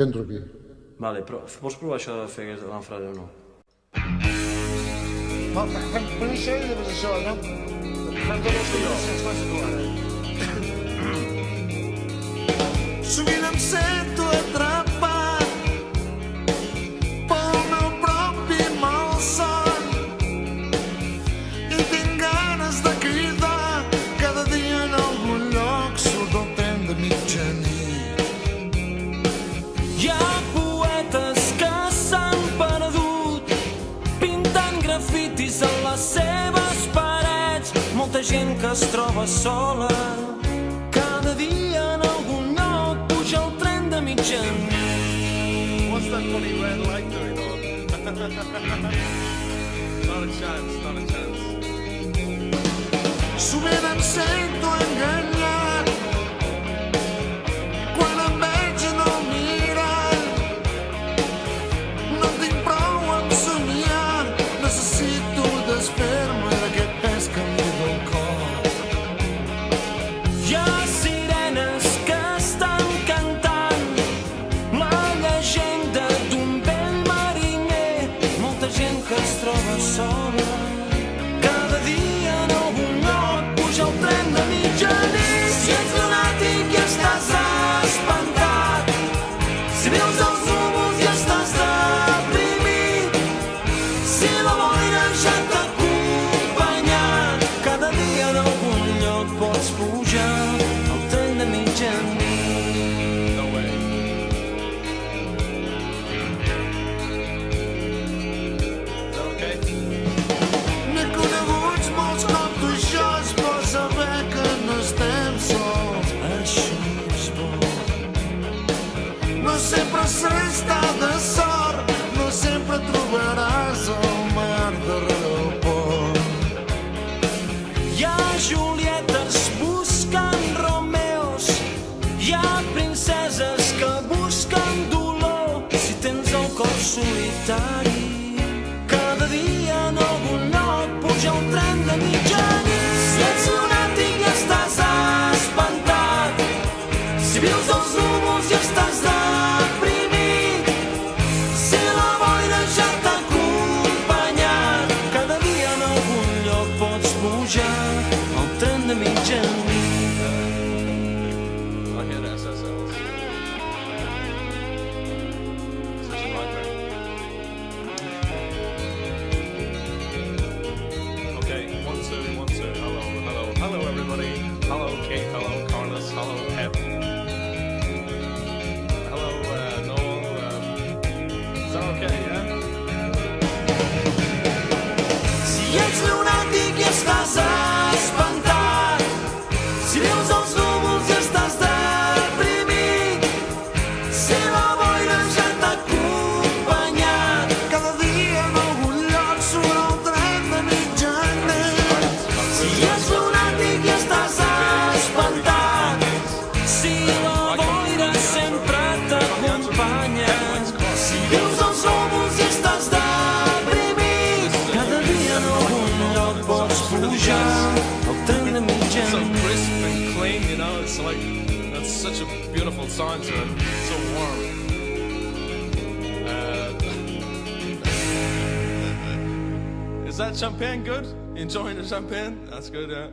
Entro aquí. Vale, però pots provar això de fer l'enfrade o no? Per això i després això, no? Sovint em sento atrapat pel meu propi malson i tinc ganes de cridar cada dia en algun lloc surt el tren de mitjanit. Hi ha poetes que s'han perdut pintant grafitis a les seves parets, molta gent que es troba sola cada dia en algun lloc puja el tren de mitjanit. What's that funny red light doing on? Not a chance, not a chance. Sovint em sento enganyat quan em veig en el mirall. No tinc prou amb somiar, necessito desfer-me d'aquest pes que em diu el cor. Hi ha sirenes que estan cantant la llegenda d'un vell mariner, molta gent que es troba sola cada dia en algun lloc puja el tren de mitjanit. Si ets lunàtic i estàs espantat, si veus els núvols i estàs deprimit, si la boira ja t'ha acompanyat, cada dia en algun lloc pots pujar al tren de mitjanit. No way. Is that okay? N'he coneguts molts com tu i jo, és bo saber que no estem sols. Això és bo. No sempre s'està de sort, no sempre trobaràs el mar darrere el pont. Hi ha Julietes buscant Romeos, hi ha princeses que busquen dolor. Si tens el cor solitari, cada dia en algun lloc puja el tren de mitjanit. Si ets lunàtic i estàs espantat, si vius els núvols i estàs deprimit, si la boira ja t'ha acompanyat, cada dia en algun lloc pots pujar al tren de mitjanit. I hear the SSLs. Such a nightmare. Okay, 1, 2, 1, 2. Hello, hello, hello, everybody. Hello, Kate. Hello, Carlos. Hello, Pep. Hello, Noel. Is that okay? Yeah. Si ets lunàtic i estàs espantat, si veus els núvols i estàs deprimit, si la boira ja t'ha acompanyat, Cada dia en algun lloc surt el tren de mitjanit. si ets lunàtic i estàs espantat, si la boira sempre t'acompanya, si veus els núvols i estàs deprimit, cada dia en algun lloc pots pujar al tren de So mitjanit. crisp and clean, you know. It's like that's such a beautiful sound to it. So warm. Is that champagne good? Enjoying the champagne? That's good, yeah.